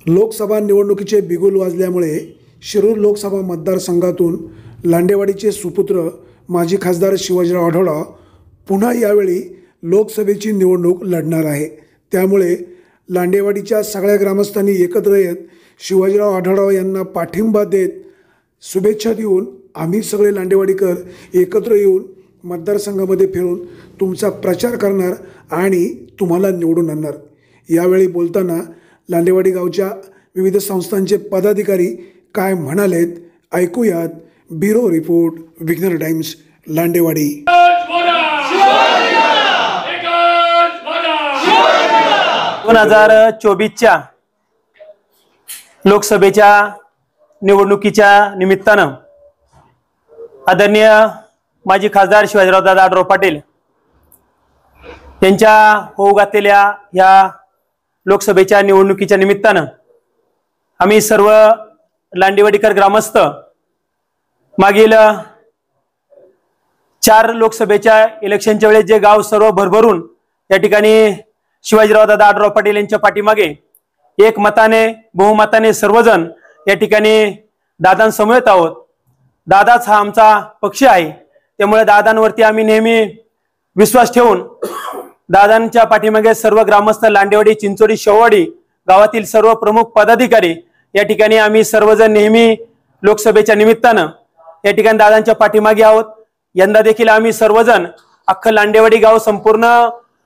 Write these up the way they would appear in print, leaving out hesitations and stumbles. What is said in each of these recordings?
लोकसभा निवडणुकीचे बिगुल वाजल्यामुळे शिरूर लोकसभा मतदारसंघातून लांडेवाडीचे सुपुत्र माजी खासदार शिवाजीराव आढळराव पुन्हा यावेळी लोकसभेची निवडणूक लढणार आहे। त्यामुळे लांडेवाडीच्या सगळ्या ग्रामस्थांनी एकत्र येत शिवाजीराव आढळराव यांना पाठिंबा देत शुभेच्छा देऊन आम्ही सगळे लांडेवाडीकर एकत्र येऊन मतदारसंघामध्ये फिरून तुमचा प्रचार करणार आणि तुम्हाला निवडून आणणार। यावेळी बोलताना लांडेवाडी गावच्या विविध संस्थांचे पदाधिकारी काय म्हणालेत ऐकूयात। Bureau report, Vighnar Times, Landewadi. 2024च्या लोकसभेच्या निवडणुकीच्या निमित्तानं आदरणीय माजी खासदार शिवाजीराव दादा आढळराव पाटील यांच्या होऊ घातलेल्या या लोकसभेच्या निवडणुकीच्या निमित्तानं आम्ही सर्व लांडेवाडीकर ग्रामस्थ मागील 4 लोकसभेच्या इलेक्शनच्या वेळेस जे गाव सर्व भरभरून या ठिकाणी शिवाजीराव दादा आढळराव पाटील यांच्या पाठीमागे एक मताने बहुमताने सर्वजण या ठिकाणी दादांसमवेत आहोत। दादाच हा आमचा पक्ष आहे, त्यामुळे दादांवरती आम्ही नेहमी विश्वास ठेवून दादांच्या पाठीमागे सर्व ग्रामस्थ लांडेवाडी, चिंचोडी, शेववाडी गावातील सर्व प्रमुख पदाधिकारी या ठिकाणी आम्ही सर्वजण नेहमी लोकसभेच्या निमित्तानं या ठिकाणी दादांच्या पाठीमागे आहोत। यंदा देखील आम्ही सर्वजण अख्खं लांडेवाडी गाव संपूर्ण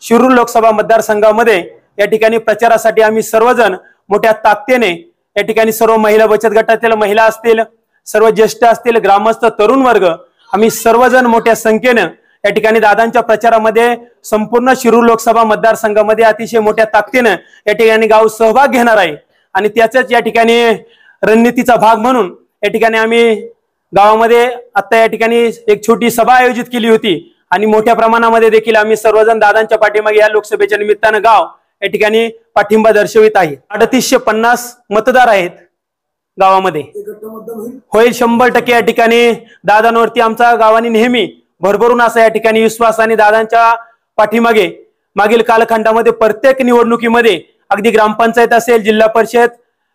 शिरूर लोकसभा मतदारसंघामध्ये या ठिकाणी प्रचारासाठी आम्ही सर्वजण मोठ्या ताकदीने या ठिकाणी सर्व महिला बचत गटातील महिला असतील, सर्व ज्येष्ठ असतील, ग्रामस्थ, तरुण वर्ग आम्ही सर्वजण मोठ्या संख्येने या ठिकाणी दादांच्या प्रचारामध्ये संपूर्ण शिरूर लोकसभा मतदारसंघामध्ये अतिशय मोठ्या ताकदीने या ठिकाणी गाव सहभाग घेणार आहे। आणि त्याच्याच या ठिकाणी रणनीतीचा भाग म्हणून या ठिकाणी आम्ही गावामध्ये आता या ठिकाणी एक छोटी सभा आयोजित केली होती आणि मोठ्या प्रमाणामध्ये देखील आम्ही सर्वजण दादांच्या पाठीमागे या लोकसभेच्या निमित्तानं गाव या ठिकाणी पाठिंबा दर्शवित आहे। 3850 मतदार आहेत गावामध्ये, होईल 100% या ठिकाणी दादांवरती आमचा गावाने नेहमी भरभरून असा या ठिकाणी विश्वास आणि दादांच्या पाठीमागे मागील कालखंडामध्ये प्रत्येक निवडणुकीमध्ये अगदी ग्रामपंचायत असेल, जिल्हा परिषद,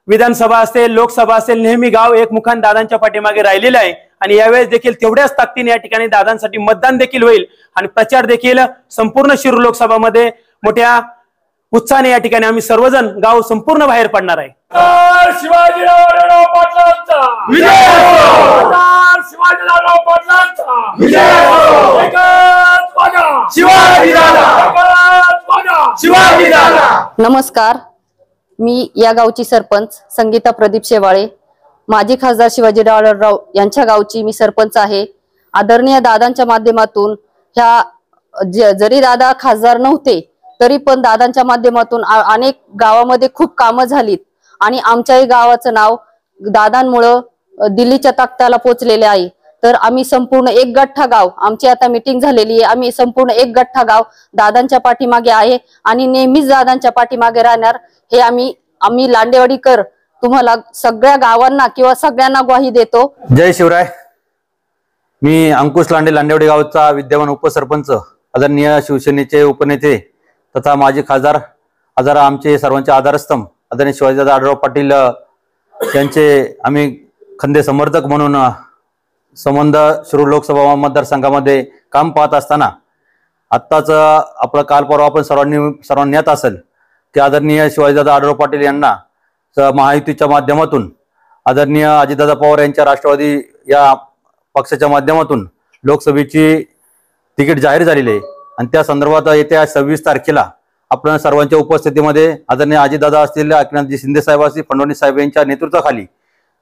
विधानसभा असेल, लोकसभा असेल, नेहमी गाव एकमुखान दादांच्या पाठीमागे राहिलेलं आहे। आणि यावेळेस देखील तेवढ्याच ताकदीने या ठिकाणी दादांसाठी मतदान देखील होईल आणि प्रचार देखील संपूर्ण शिरूर लोकसभामध्ये मोठ्या उत्साहाने या ठिकाणी आम्ही सर्वजण गाव संपूर्ण बाहेर पडणार आहे। शिवाजीराव आढळराव पाटलांचा विजय असो, शिवाजीराव पाटलांचा विजय असो। एकच वागा शिवाजी दादा, एकच वागा शिवाजी दादा। नमस्कार, मी या गावची सरपंच संगीता प्रदीप शेवाळे, माजी खासदार शिवाजीराव आढळराव यांच्या गावची मी सरपंच आहे। आदरणीय दादांच्या माध्यमातून ह्या जरी दादा खासदार नव्हते तरी पण दादांच्या माध्यमातून अनेक गावामध्ये खूप कामं झालीत आणि आमच्याही गावाचं नाव दादांमुळे दिल्लीच्या तख्ताला पोहोचलेले आहे। तर आम्ही संपूर्ण एक गठ्ठा गाव, आमची आता मीटिंग झालेली आहे, आम्ही संपूर्ण एक गठ्ठा गाव दादांच्या पाठीमागे आहे आणि नेहमीच दादांच्या पाठीमागे राहणार हे आम्ही लांडेवाडीकर तुम्हाला सगळ्या गावांना किंवा सगळ्यांना ग्वाही देतो। जय शिवराय। मी अंकुश लांडे, लांडेवाडी गावचा विद्यमान उपसरपंच, आदरणीय शिवसेनेचे उपनेते तथा माजी खासदार, आमचे सर्वांचे आधारस्तंभ आदरणीय शिवाजीदादा आढळराव पाटील यांचे आम्ही खंदे समर्थक म्हणून संबंध शिरूर लोकसभा मतदारसंघामध्ये काम पाहत असताना आत्ताच आपलं काल परवा आपण सर्वांनी ज्ञात असेल की आदरणीय शिवाजीदादा आढळराव पाटील यांना महायुतीच्या माध्यमातून आदरणीय अजितदादा पवार यांच्या राष्ट्रवादी या पक्षाच्या माध्यमातून लोकसभेची तिकीट जाहीर झालेली आहे आणि त्या संदर्भात येत्या 26 तारखेला आपण सर्वांच्या उपस्थितीमध्ये आदरणीय अजितदादा असतील, एकनाथजी शिंदे साहेब असतील, फडणवीस साहेब यांच्या नेतृत्वाखाली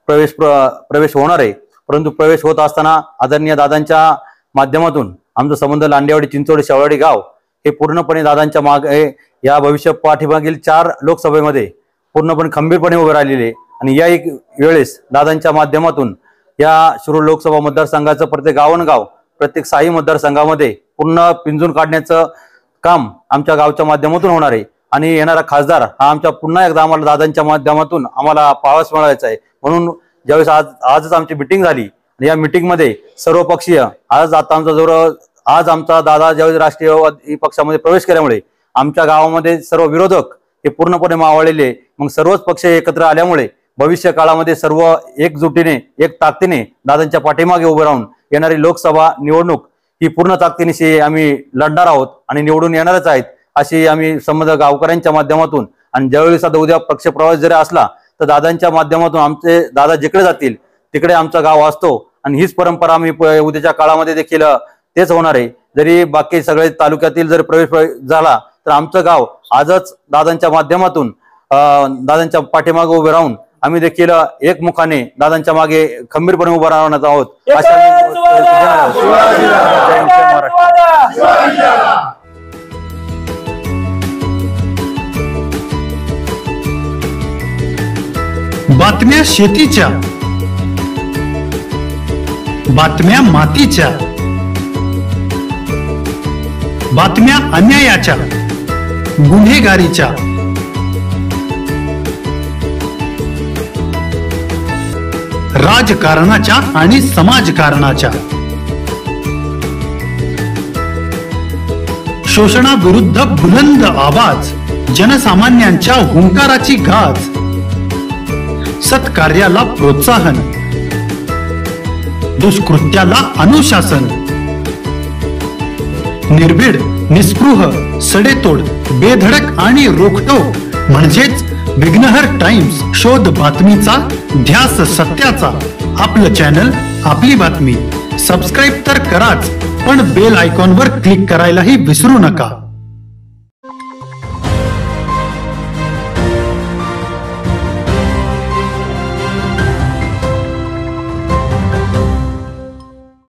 प्रवेश होणार आहे। परंतु प्रवेश होत असताना आदरणीय दादांच्या माध्यमातून आमचा संबंध लांडेवाडी, चिंचोडी, शेववाडी गाव हे पूर्णपणे दादांच्या मागे या भविष्य पाठीमागील 4 लोकसभेमध्ये पूर्णपणे खंबीरपणे उभे राहिलेले आणि या एक वेळेस दादांच्या माध्यमातून या शिरूर लोकसभा मतदारसंघाचं प्रत्येक गावनगाव, प्रत्येक साही मतदारसंघामध्ये पूर्ण पिंजून काढण्याचं काम आमच्या गावच्या माध्यमातून होणार आहे आणि येणारा खासदार हा आमच्या पुन्हा एकदा आम्हाला दादांच्या माध्यमातून आम्हाला पाहावयास मिळायचा आहे। म्हणून ज्यावेळेस आजच आमची मीटिंग झाली आणि या मीटिंग मध्ये सर्व पक्षीय आज आमचा दादा ज्यावेळेस राष्ट्रीय पक्षामध्ये प्रवेश केल्यामुळे आमच्या गावामध्ये सर्व विरोधक हे पूर्णपणे मावळलेले आहे. मग सर्वच पक्ष एकत्र आल्यामुळे भविष्य काळामध्ये सर्व एकजुटीने एक ताकदीने दादांच्या पाठीमागे उभे राहून येणारी लोकसभा निवडणूक ही पूर्ण ताकदीनिशी आम्ही लढणार आहोत आणि निवडून येणारच आहेत अशी आम्ही संबंध गावकऱ्यांच्या माध्यमातून आणि ज्यावेळेस आता उद्या पक्ष प्रवास जरी असला तर दादांच्या माध्यमातून आमचे दादा जिकडे जातील तिकडे आमचा गाव असतो आणि हीच परंपरा आम्ही उद्याच्या काळामध्ये देखील तेच होणार आहे. जरी बाकी सगळे तालुक्यातील जर प्रवेश झाला तर आमचं गाव आजच दादांच्या माध्यमातून दादांच्या पाठीमागे उभे राहून आम्ही देखील एकमुखाने दादांच्या मागे खंबीरपणे उभं राहणार आहोत. बातम्या शेतीच्या, बातम्या मातीच्या, बातम्या अन्यायाच्या, गुन्हेगारीच्या, राजकारणाच्या आणि समाजकारणाच्या, शोषणाविरुद्ध बुलंद आवाज, जनसामान्यांच्या हुंकाराची गाज, सत्कार्याला प्रोत्साहन, दुष्कृत्याला अनुशासन, निर्भीड, निस्पृह, सडेतोड, बेधडक आणि रोखटोक म्हणजेच विघ्नहर टाइम्स. शोध बातमीचा, ध्यास सत्याचा. आपलं चॅनल, आपली बातमी. सबस्क्राईब तर कराच, पण बेल आयकॉनवर क्लिक करायलाही विसरू नका.